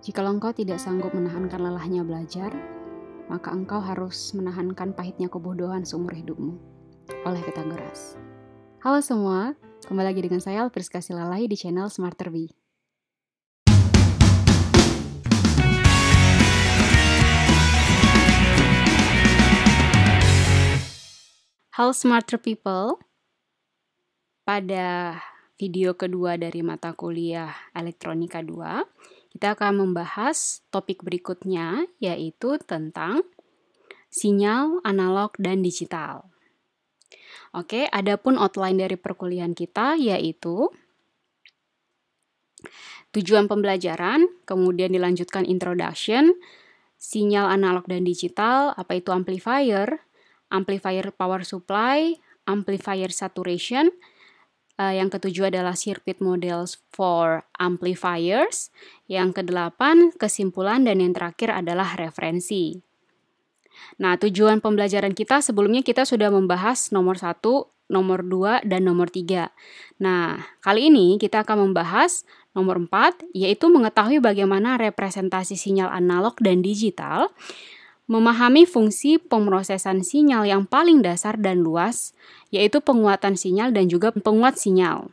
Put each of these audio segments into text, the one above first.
Jikalau engkau tidak sanggup menahankan lelahnya belajar, maka engkau harus menahankan pahitnya kebodohan seumur hidupmu. Oleh Pythagoras. Halo semua, kembali lagi dengan saya Priska Silalai di channel Smarter Bee. Halo Smarter People, pada video kedua dari mata kuliah Elektronika 2, kita akan membahas topik berikutnya, yaitu tentang sinyal analog dan digital. Oke, adapun outline dari perkuliahan kita yaitu tujuan pembelajaran, kemudian dilanjutkan introduction, sinyal analog dan digital, apa itu amplifier, amplifier power supply, amplifier saturation. Yang ketujuh adalah circuit models for amplifiers. Yang kedelapan, kesimpulan, dan yang terakhir adalah referensi. Nah, tujuan pembelajaran kita sebelumnya kita sudah membahas nomor 1, nomor 2, dan nomor 3. Nah, kali ini kita akan membahas nomor 4, yaitu mengetahui bagaimana representasi sinyal analog dan digital, memahami fungsi pemrosesan sinyal yang paling dasar dan luas, yaitu penguatan sinyal dan juga penguat sinyal.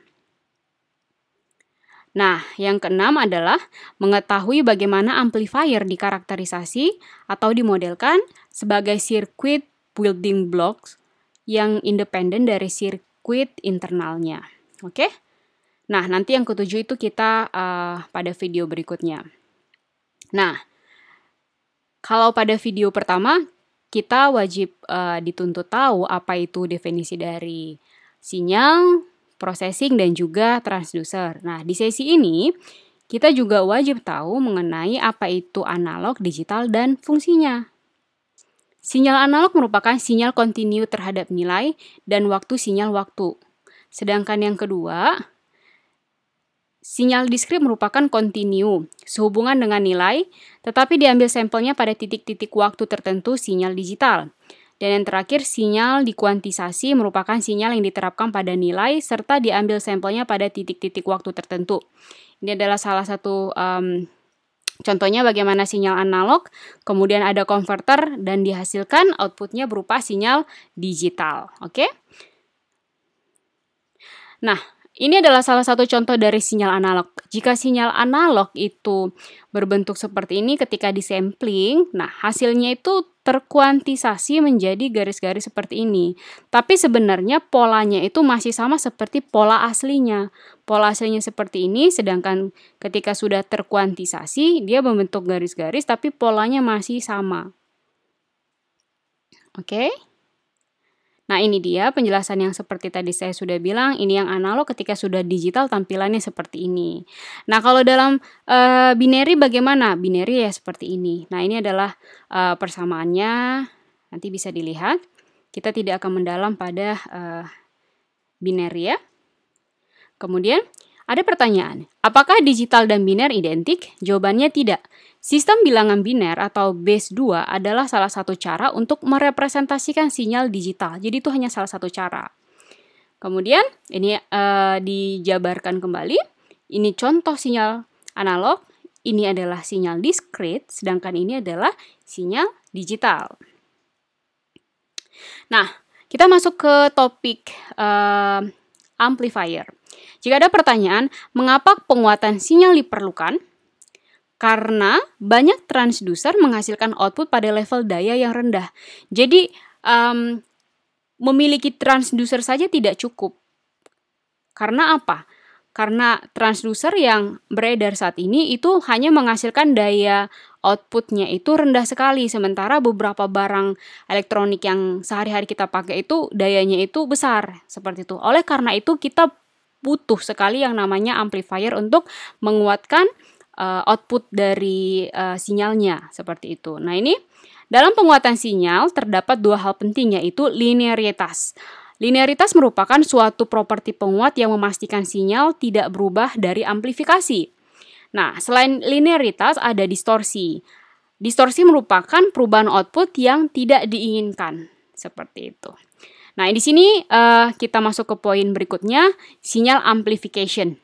Nah, yang keenam adalah mengetahui bagaimana amplifier dikarakterisasi atau dimodelkan sebagai circuit building blocks yang independen dari sirkuit internalnya. Oke? Nah, nanti yang ketujuh itu kita pada video berikutnya. Nah, kalau pada video pertama, kita wajib dituntut tahu apa itu definisi dari sinyal, processing, dan juga transducer. Nah, di sesi ini, kita juga wajib tahu mengenai apa itu analog, digital, dan fungsinya. Sinyal analog merupakan sinyal kontinu terhadap nilai dan waktu sinyal waktu. Sedangkan yang kedua, sinyal diskrit merupakan kontinu, sehubungan dengan nilai, tetapi diambil sampelnya pada titik-titik waktu tertentu sinyal digital. Dan yang terakhir, sinyal dikuantisasi merupakan sinyal yang diterapkan pada nilai, serta diambil sampelnya pada titik-titik waktu tertentu. Ini adalah salah satu contohnya bagaimana sinyal analog, kemudian ada konverter, dan dihasilkan outputnya berupa sinyal digital. Oke? Nah, ini adalah salah satu contoh dari sinyal analog. Jika sinyal analog itu berbentuk seperti ini ketika disampling, nah hasilnya itu terkuantisasi menjadi garis-garis seperti ini. Tapi sebenarnya polanya itu masih sama seperti pola aslinya. Pola aslinya seperti ini, sedangkan ketika sudah terkuantisasi, dia membentuk garis-garis tapi polanya masih sama. Oke? Nah, ini dia penjelasan yang seperti tadi saya sudah bilang, ini yang analog, ketika sudah digital tampilannya seperti ini. Nah, kalau dalam binary bagaimana? Binary ya seperti ini. Nah, ini adalah persamaannya, nanti bisa dilihat. Kita tidak akan mendalam pada binary ya. Kemudian, ada pertanyaan, apakah digital dan biner identik? Jawabannya tidak. Sistem bilangan biner atau base 2 adalah salah satu cara untuk merepresentasikan sinyal digital. Jadi itu hanya salah satu cara. Kemudian ini dijabarkan kembali. Ini contoh sinyal analog, ini adalah sinyal diskrit, sedangkan ini adalah sinyal digital. Nah, kita masuk ke topik amplifier. Jika ada pertanyaan, mengapa penguatan sinyal diperlukan? Karena banyak transducer menghasilkan output pada level daya yang rendah. Jadi, memiliki transducer saja tidak cukup. Karena apa? Karena transducer yang beredar saat ini itu hanya menghasilkan daya outputnya itu rendah sekali. Sementara beberapa barang elektronik yang sehari-hari kita pakai itu dayanya itu besar. Seperti itu. Oleh karena itu kita butuh sekali yang namanya amplifier untuk menguatkan output dari sinyalnya, seperti itu. Nah, ini dalam penguatan sinyal terdapat dua hal penting, yaitu linearitas. Linearitas merupakan suatu properti penguat yang memastikan sinyal tidak berubah dari amplifikasi. Nah, selain linearitas ada distorsi. Distorsi merupakan perubahan output yang tidak diinginkan, seperti itu. Nah, di sini kita masuk ke poin berikutnya, sinyal amplification.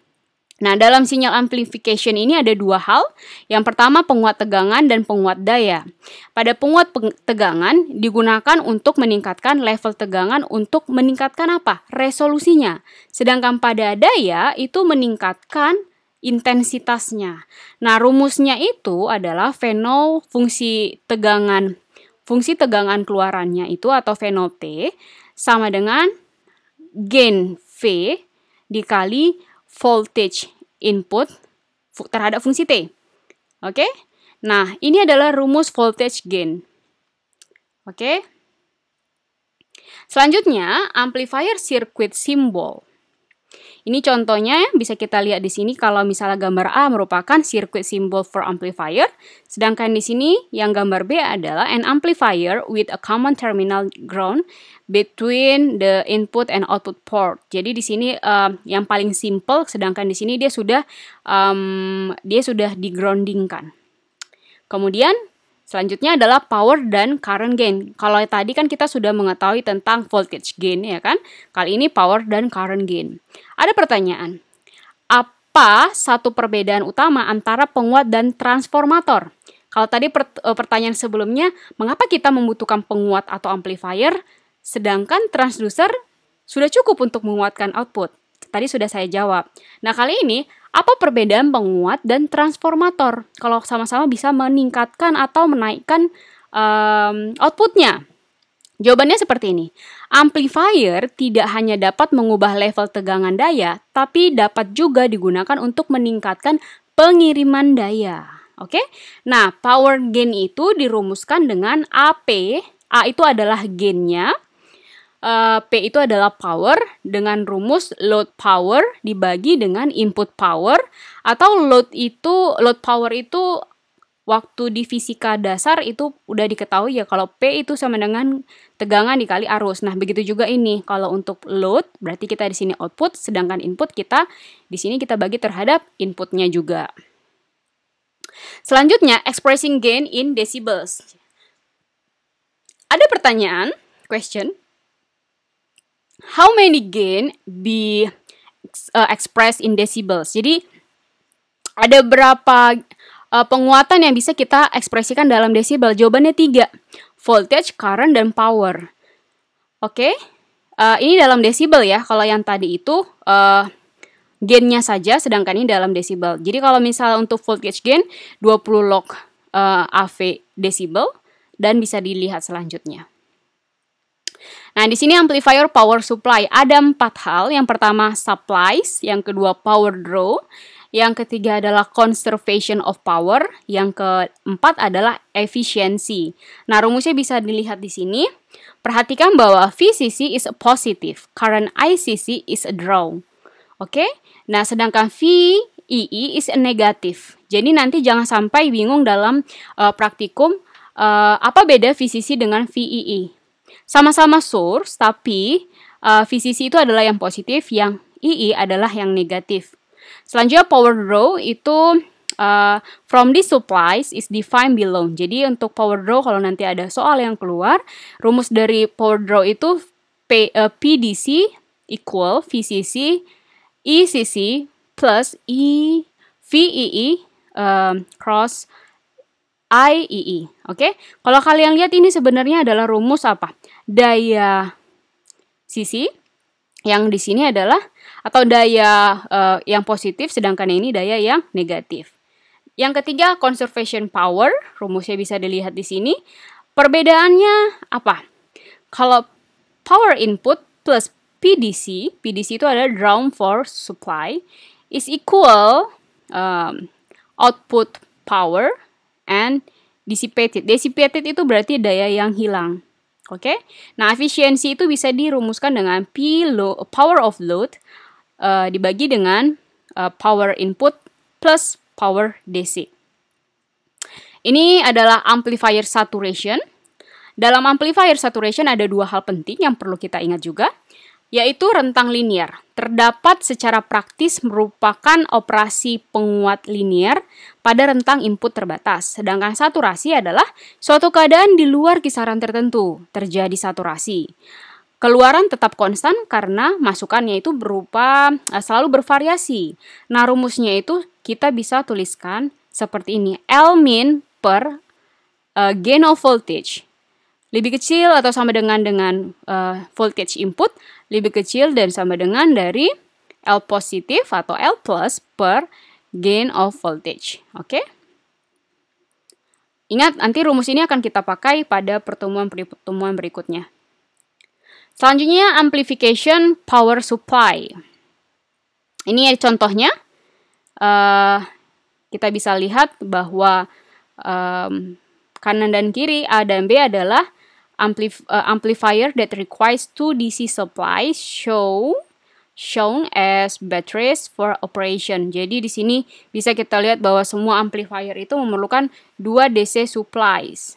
Nah, dalam sinyal amplification ini ada dua hal. Yang pertama, penguat tegangan dan penguat daya. Pada penguat tegangan digunakan untuk meningkatkan level tegangan untuk meningkatkan apa? Resolusinya. Sedangkan pada daya itu meningkatkan intensitasnya. Nah, rumusnya itu adalah V0 fungsi tegangan keluarannya itu atau V0 T sama dengan gain V dikali voltage input terhadap fungsi T. Oke? Nah, ini adalah rumus voltage gain. Oke? Selanjutnya, amplifier circuit symbol. Ini contohnya bisa kita lihat di sini kalau misalnya gambar A merupakan circuit symbol for amplifier, sedangkan di sini yang gambar B adalah an amplifier with a common terminal ground between the input and output port. Jadi di sini yang paling simple, sedangkan di sini dia sudah di-groundingkan. Kemudian selanjutnya adalah power dan current gain. Kalau tadi kan kita sudah mengetahui tentang voltage gain ya kan? Kali ini power dan current gain. Ada pertanyaan. Apa satu perbedaan utama antara penguat dan transformator? Kalau tadi pertanyaan sebelumnya, mengapa kita membutuhkan penguat atau amplifier sedangkan transducer sudah cukup untuk menguatkan output? Tadi sudah saya jawab. Nah, kali ini apa perbedaan penguat dan transformator? Kalau sama-sama bisa meningkatkan atau menaikkan outputnya. Jawabannya seperti ini. Amplifier tidak hanya dapat mengubah level tegangan daya, tapi dapat juga digunakan untuk meningkatkan pengiriman daya. Oke? Nah, power gain itu dirumuskan dengan AP. A itu adalah gainnya. P itu adalah power dengan rumus load power dibagi dengan input power, atau load power itu waktu di fisika dasar itu udah diketahui ya kalau P itu sama dengan tegangan dikali arus. Nah, begitu juga ini. Kalau untuk load berarti kita di sini output, sedangkan input kita di sini kita bagi terhadap inputnya juga. Selanjutnya, expressing gain in decibels. Ada pertanyaan, question. How many gain be expressed in decibels? Jadi ada berapa penguatan yang bisa kita ekspresikan dalam desibel? Jawabannya 3. Voltage, current, dan power. Oke. Ini dalam desibel ya. Kalau yang tadi itu gainnya saja, sedangkan ini dalam desibel. Jadi kalau misalnya untuk voltage gain 20 log AV desibel, dan bisa dilihat selanjutnya. Nah, di sini amplifier power supply ada 4 hal. Yang pertama supplies, yang kedua power draw, yang ketiga adalah conservation of power, yang keempat adalah efficiency. Nah, rumusnya bisa dilihat di sini. Perhatikan bahwa VCC is a positive, current ICC is a draw. Oke? Nah, sedangkan VEE is a negative. Jadi nanti jangan sampai bingung dalam praktikum apa beda VCC dengan VEE. Sama-sama source, tapi VCC itu adalah yang positif, yang EE adalah yang negatif. Selanjutnya power draw itu from the supplies is defined below. Jadi untuk power draw kalau nanti ada soal yang keluar, rumus dari power draw itu PDC equal VCC ECC plus VEE cross IEE. Oke? Kalau kalian lihat ini sebenarnya adalah rumus apa? Daya sisi yang di sini adalah atau daya yang positif, sedangkan ini daya yang negatif. Yang ketiga conservation power, rumusnya bisa dilihat di sini. Perbedaannya apa? Kalau power input plus PDC itu adalah draw for supply is equal output power and dissipated. Dissipated itu berarti daya yang hilang. Oke? Nah, efisiensi itu bisa dirumuskan dengan power of load dibagi dengan power input plus power DC. Ini adalah amplifier saturation. Dalam amplifier saturation ada 2 hal penting yang perlu kita ingat juga, yaitu rentang linear. Terdapat secara praktis merupakan operasi penguat linear pada rentang input terbatas. Sedangkan saturasi adalah suatu keadaan di luar kisaran tertentu, terjadi saturasi. Keluaran tetap konstan karena masukannya itu berupa selalu bervariasi. Nah, rumusnya itu kita bisa tuliskan seperti ini. L min per gain of voltage. Lebih kecil atau sama dengan voltage input, lebih kecil dan sama dengan dari L positif atau L plus per gain of voltage. Oke? Ingat, nanti rumus ini akan kita pakai pada pertemuan berikutnya. Selanjutnya, amplification power supply. Ini contohnya. Kita bisa lihat bahwa kanan dan kiri A dan B adalah amplifier that requires 2 DC supplies shown as batteries for operation. Jadi di sini bisa kita lihat bahwa semua amplifier itu memerlukan 2 DC supplies.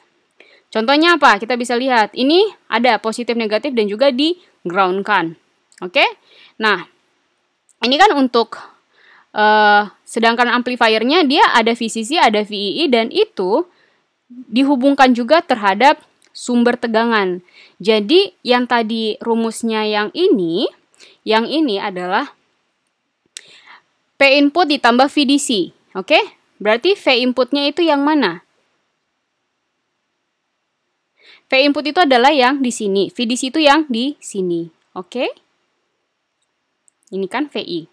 Contohnya apa? Kita bisa lihat, ini ada positif negatif dan juga di ground-kan. Oke? Nah, ini kan untuk sedangkan amplifiernya dia ada VCC, ada VEE, dan itu dihubungkan juga terhadap sumber tegangan. Jadi, yang tadi rumusnya yang ini adalah P input ditambah VDC. Oke? Berarti V inputnya itu yang mana? V input itu adalah yang di sini, VDC itu yang di sini. Oke? Ini kan VI.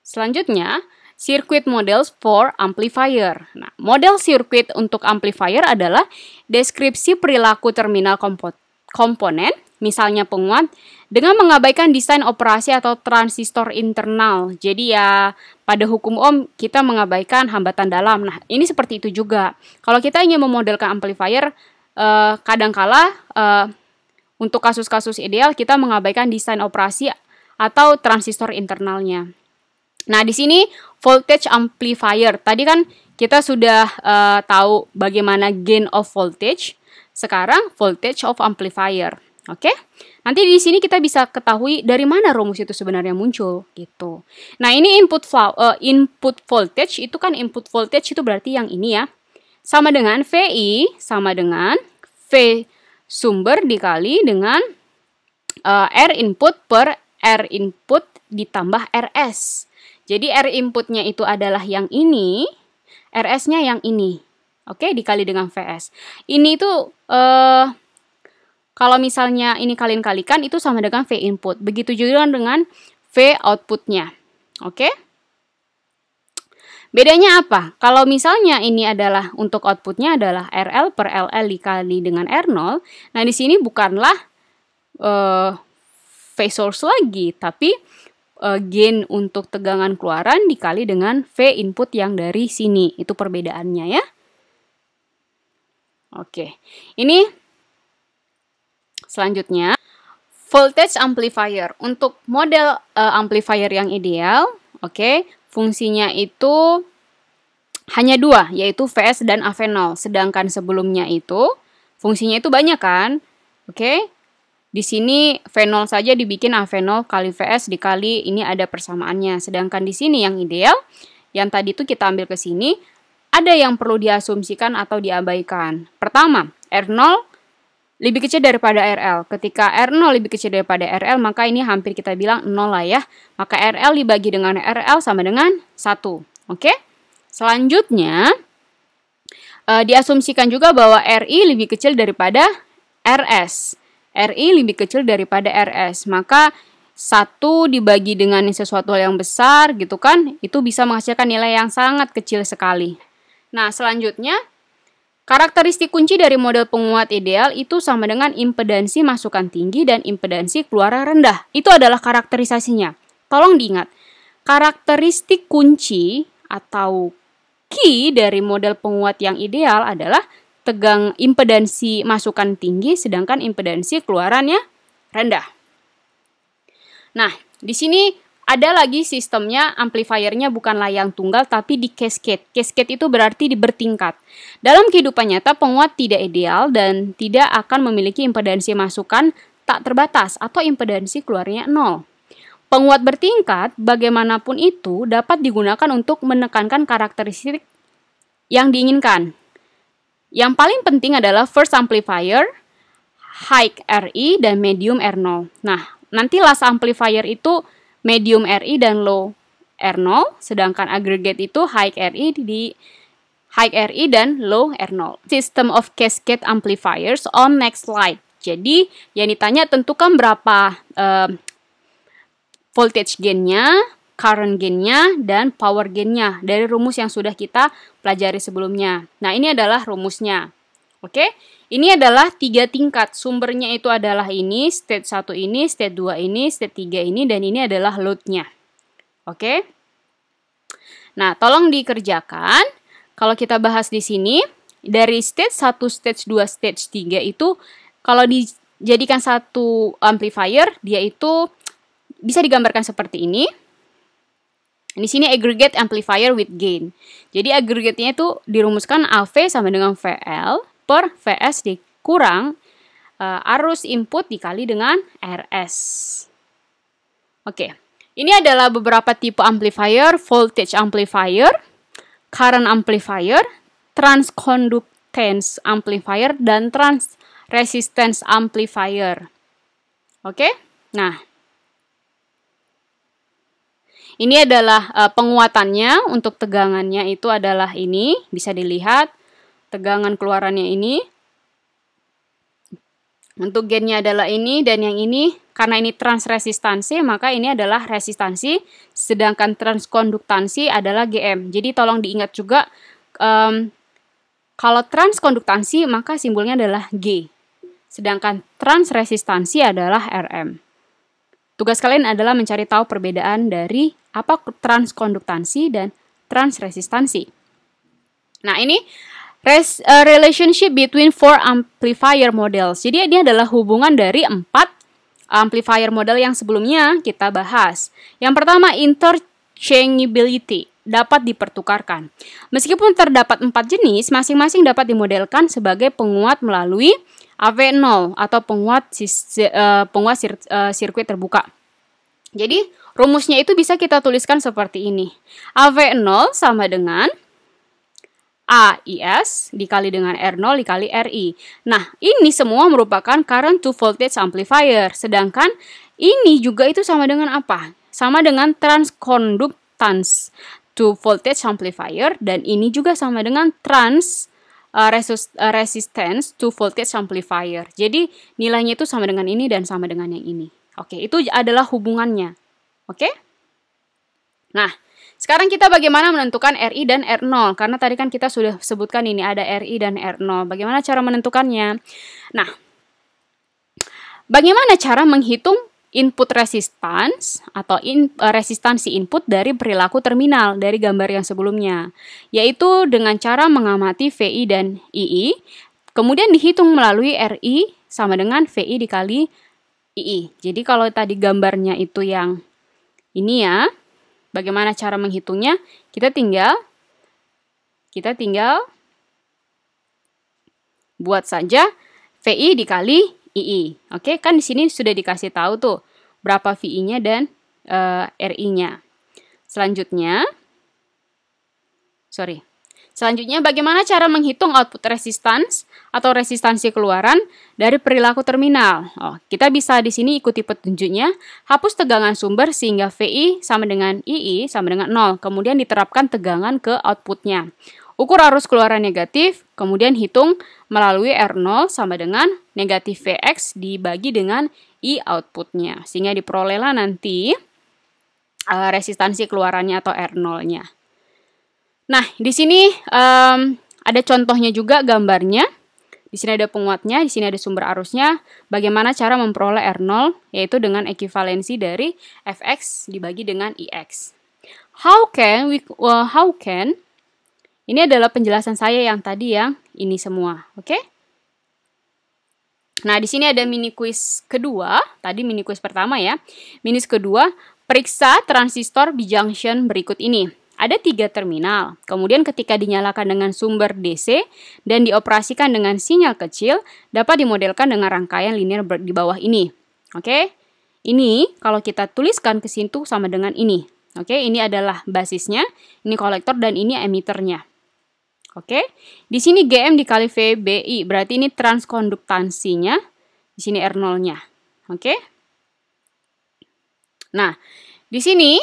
Selanjutnya, circuit models for amplifier. Nah, model circuit untuk amplifier adalah deskripsi perilaku terminal komponen, misalnya penguat, dengan mengabaikan desain operasi atau transistor internal. Jadi ya, pada hukum Ohm kita mengabaikan hambatan dalam. Nah, ini seperti itu juga. Kalau kita ingin memodelkan amplifier, kadangkala untuk kasus-kasus ideal kita mengabaikan desain operasi atau transistor internalnya. Nah, di sini voltage amplifier. Tadi kan kita sudah tahu bagaimana gain of voltage. Sekarang voltage of amplifier. Oke? Nanti di sini kita bisa ketahui dari mana rumus itu sebenarnya muncul gitu. Nah, ini input voltage itu kan input voltage itu berarti yang ini ya. Sama dengan VI sama dengan V sumber dikali dengan R input per R input ditambah RS. Jadi R inputnya itu adalah yang ini, RS-nya yang ini. Oke, dikali dengan VS. Ini itu kalau misalnya ini kalikan itu sama dengan V input. Begitu juga dengan V outputnya. Oke? Bedanya apa? Kalau misalnya ini adalah untuk outputnya adalah RL per LL dikali dengan R0. Nah, di sini bukanlah phase source lagi, tapi gain untuk tegangan keluaran dikali dengan V input yang dari sini. Itu perbedaannya ya. Oke. Ini selanjutnya voltage amplifier. Untuk model amplifier yang ideal, oke, fungsinya itu hanya 2, yaitu VS dan AV0. Sedangkan sebelumnya itu fungsinya itu banyak kan? Oke. Di sini V0 saja dibikin AV0 kali VS dikali ini ada persamaannya. Sedangkan di sini yang ideal, yang tadi itu kita ambil ke sini, ada yang perlu diasumsikan atau diabaikan. Pertama, R0 lebih kecil daripada RL. Ketika R0 lebih kecil daripada RL, maka ini hampir kita bilang 0 lah ya. Maka RL dibagi dengan RL sama dengan 1. Oke? Selanjutnya, diasumsikan juga bahwa RI lebih kecil daripada RS. RI lebih kecil daripada RS. Maka 1 dibagi dengan sesuatu yang besar gitu kan, itu bisa menghasilkan nilai yang sangat kecil sekali. Nah, selanjutnya, karakteristik kunci dari model penguat ideal itu sama dengan impedansi masukan tinggi dan impedansi keluaran rendah. Itu adalah karakterisasinya. Tolong diingat, karakteristik kunci atau key dari model penguat yang ideal adalah impedansi masukan tinggi sedangkan impedansi keluarannya rendah. Nah, di sini ada lagi sistemnya, amplifiernya bukanlah yang tunggal tapi di cascade. Cascade itu berarti bertingkat. Dalam kehidupan nyata, penguat tidak ideal dan tidak akan memiliki impedansi masukan tak terbatas atau impedansi keluarnya 0. Penguat bertingkat, bagaimanapun itu, dapat digunakan untuk menekankan karakteristik yang diinginkan. Yang paling penting adalah first amplifier high RI dan medium R0. Nah, nanti last amplifier itu medium RI dan low R0, sedangkan aggregate itu high RI dan low R0. System of cascade amplifiers on next slide. Jadi, yang ditanya tentukan berapa voltage gain-nya, current gain-nya, dan power gain-nya dari rumus yang sudah kita pelajari sebelumnya. Nah, ini adalah rumusnya. Oke, ini adalah 3 tingkat. Sumbernya itu adalah ini, state 1 ini, state 2 ini, state 3 ini, dan ini adalah load-nya. Oke. Nah, tolong dikerjakan. Kalau kita bahas di sini, dari stage 1, stage 2, stage 3 itu, kalau dijadikan satu amplifier, dia itu bisa digambarkan seperti ini. Di sini aggregate amplifier with gain. Jadi aggregate-nya itu dirumuskan AV sama dengan VL per VS dikurang arus input dikali dengan RS. Oke. Ini adalah beberapa tipe amplifier: voltage amplifier, current amplifier, transconductance amplifier, dan transresistance amplifier. Oke? Nah, ini adalah penguatannya. Untuk tegangannya itu adalah ini, bisa dilihat tegangan keluarannya ini. Untuk gainnya adalah ini, dan yang ini karena ini transresistansi, maka ini adalah resistansi, sedangkan transkonduktansi adalah GM. Jadi tolong diingat juga, kalau transkonduktansi maka simbolnya adalah G, sedangkan transresistansi adalah RM. Tugas kalian adalah mencari tahu perbedaan dari apa transkonduktansi dan transresistansi. Nah, ini relationship between 4 amplifier models. Jadi ini adalah hubungan dari 4 amplifier model yang sebelumnya kita bahas. Yang pertama, interchangeability, dapat dipertukarkan. Meskipun terdapat 4 jenis, masing-masing dapat dimodelkan sebagai penguat melalui AV0 atau penguat sirkuit terbuka. Jadi, rumusnya itu bisa kita tuliskan seperti ini. AV0 sama dengan AIS dikali dengan R0 dikali RI. Nah, ini semua merupakan current to voltage amplifier. Sedangkan ini juga itu sama dengan apa? Sama dengan transconductance to voltage amplifier. Dan ini juga sama dengan resistance to voltage amplifier. Jadi, nilainya itu sama dengan ini dan sama dengan yang ini. Oke, itu adalah hubungannya. Oke? Nah, sekarang kita bagaimana menentukan RI dan R0? Karena tadi kan kita sudah sebutkan ini ada RI dan R0. Bagaimana cara menentukannya? Nah, bagaimana cara menghitung input resistance atau resistansi input dari perilaku terminal dari gambar yang sebelumnya? Yaitu dengan cara mengamati VI dan II, kemudian dihitung melalui RI sama dengan VI dikali II. Jadi kalau tadi gambarnya itu yang ini ya, bagaimana cara menghitungnya? Kita tinggal buat saja VI dikali II. Oke, kan di sini sudah dikasih tahu tuh berapa VI-nya dan RI-nya. Selanjutnya, bagaimana cara menghitung output resistance atau resistansi keluaran dari perilaku terminal? Kita bisa di sini ikuti petunjuknya, hapus tegangan sumber sehingga VI sama dengan II sama dengan 0, kemudian diterapkan tegangan ke outputnya. Ukur arus keluaran negatif, kemudian hitung melalui R0 sama dengan negatif Vx dibagi dengan I outputnya, sehingga diperolehlah nanti resistansi keluarannya atau R0-nya. Nah, di sini ada contohnya juga gambarnya. Di sini ada penguatnya, di sini ada sumber arusnya. Bagaimana cara memperoleh R0, yaitu dengan ekivalensi dari Fx dibagi dengan Ix. How can? Ini adalah penjelasan saya yang tadi yang ini semua, oke? Nah, di sini ada mini quiz kedua. Tadi mini quiz pertama ya. Mini quiz kedua, periksa transistor bijunction berikut ini. Ada 3 terminal, kemudian ketika dinyalakan dengan sumber DC dan dioperasikan dengan sinyal kecil, dapat dimodelkan dengan rangkaian linear di bawah ini. Oke, ini kalau kita tuliskan ke situ sama dengan ini. Oke, ini adalah basisnya, ini kolektor dan ini emiternya. Oke, di sini GM dikali VBI, berarti ini transkonduktansinya. Di sini R0-nya. Oke? Nah, di sini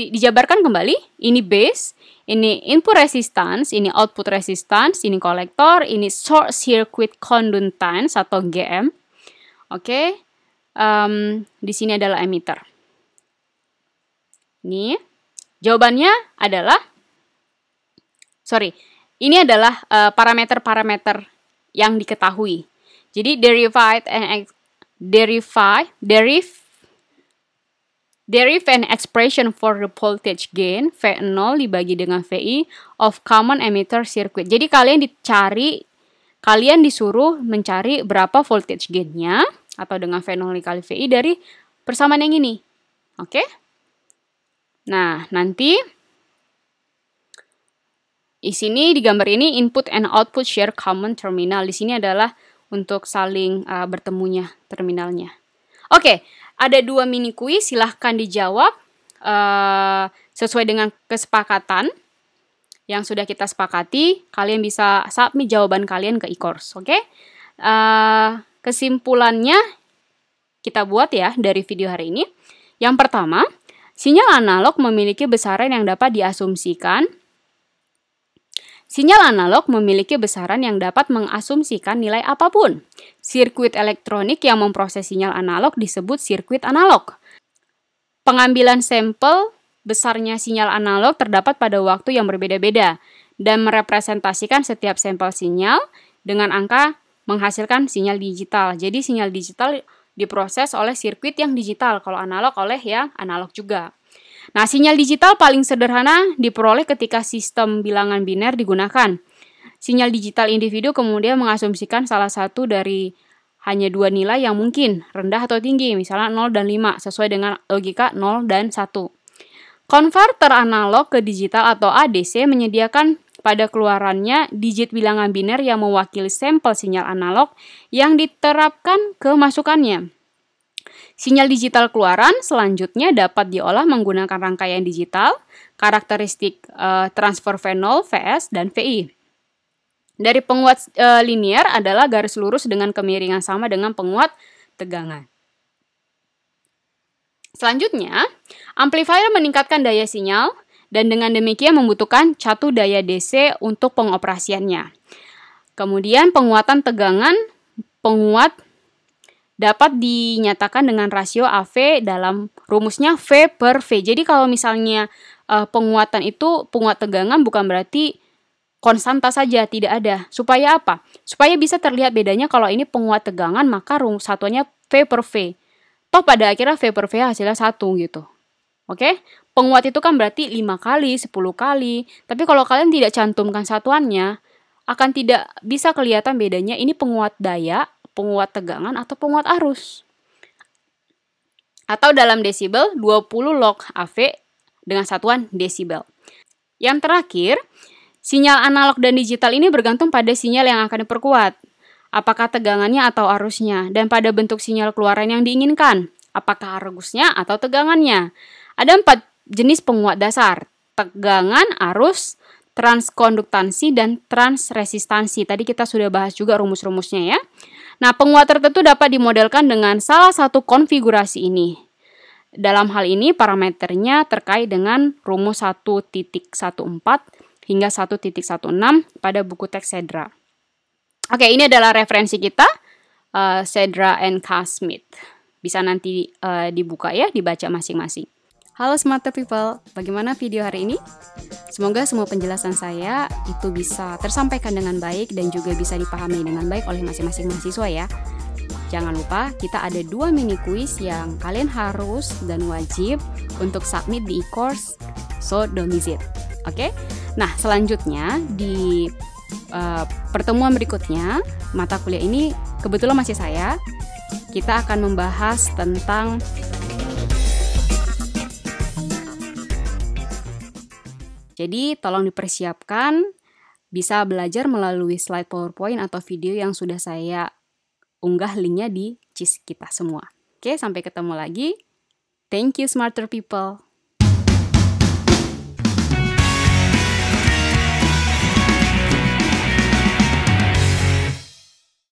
dijabarkan kembali. Ini base, ini input resistance, ini output resistance, ini kolektor, ini short circuit conductance atau GM. Oke? Di sini adalah emitter. Ini jawabannya adalah, ini adalah parameter-parameter yang diketahui. Jadi derive an expression for the voltage gain V0 dibagi dengan VI of common emitter circuit. Jadi kalian disuruh mencari berapa voltage gain-nya atau dengan V0 dikali VI dari persamaan yang ini. Oke? Nah, nanti di sini di gambar ini input and output share common terminal. Di sini adalah untuk saling bertemunya terminalnya. Oke, ada 2 mini kuis, silahkan dijawab sesuai dengan kesepakatan yang sudah kita sepakati. Kalian bisa submit jawaban kalian ke e-course, oke? Kesimpulannya kita buat ya dari video hari ini. Yang pertama, sinyal analog memiliki besaran yang dapat diasumsikan. Sinyal analog memiliki besaran yang dapat mengasumsikan nilai apapun. Sirkuit elektronik yang memproses sinyal analog disebut sirkuit analog. Pengambilan sampel besarnya sinyal analog terdapat pada waktu yang berbeda-beda dan merepresentasikan setiap sampel sinyal dengan angka menghasilkan sinyal digital. Jadi sinyal digital diproses oleh sirkuit yang digital, kalau analog oleh yang analog juga. Nah, sinyal digital paling sederhana diperoleh ketika sistem bilangan biner digunakan. Sinyal digital individu kemudian mengasumsikan salah satu dari hanya 2 nilai yang mungkin, rendah atau tinggi, misalnya 0 dan 5, sesuai dengan logika 0 dan 1. Konverter analog ke digital atau ADC menyediakan pada keluarannya digit bilangan biner yang mewakili sampel sinyal analog yang diterapkan ke masukannya. Sinyal digital keluaran selanjutnya dapat diolah menggunakan rangkaian digital, karakteristik transfer V0, Vs, dan Vi. Dari penguat linear adalah garis lurus dengan kemiringan sama dengan penguat tegangan. Selanjutnya, amplifier meningkatkan daya sinyal dan dengan demikian membutuhkan satu daya DC untuk pengoperasiannya. Kemudian penguatan tegangan, penguat dapat dinyatakan dengan rasio AV dalam rumusnya V per V. Jadi kalau misalnya penguatan itu, penguat tegangan bukan berarti konstanta saja, tidak ada. Supaya apa? Supaya bisa terlihat bedanya kalau ini penguat tegangan, maka rumus satuannya V per V. Toh pada akhirnya V per V hasilnya 1 gitu. Oke? Penguat itu kan berarti 5 kali, 10 kali. Tapi kalau kalian tidak cantumkan satuannya, akan tidak bisa kelihatan bedanya ini penguat daya, penguat tegangan, atau penguat arus. Atau dalam desibel, 20 log AV dengan satuan desibel. Yang terakhir, sinyal analog dan digital ini bergantung pada sinyal yang akan diperkuat. Apakah tegangannya atau arusnya, dan pada bentuk sinyal keluaran yang diinginkan. Apakah arusnya atau tegangannya. Ada 4 jenis penguat dasar, tegangan, arus, transkonduktansi, dan transresistansi. Tadi kita sudah bahas juga rumus-rumusnya ya. Nah, penguat tertentu dapat dimodelkan dengan salah satu konfigurasi ini. Dalam hal ini, parameternya terkait dengan rumus 1.14 hingga 1.16 pada buku teks Sedra. Oke, ini adalah referensi kita, Sedra and K. Smith. Bisa nanti dibuka ya, dibaca masing-masing. Halo Smarter People, bagaimana video hari ini? Semoga semua penjelasan saya itu bisa tersampaikan dengan baik dan juga bisa dipahami dengan baik oleh masing-masing mahasiswa ya. Jangan lupa kita ada 2 mini quiz yang kalian harus dan wajib untuk submit di e-course, so don't miss it. Oke? Nah, selanjutnya di pertemuan berikutnya, mata kuliah ini kebetulan masih saya, kita akan membahas tentang jadi tolong dipersiapkan, bisa belajar melalui slide PowerPoint atau video yang sudah saya unggah linknya di CIS kita semua. Oke, sampai ketemu lagi. Thank you Smarter People.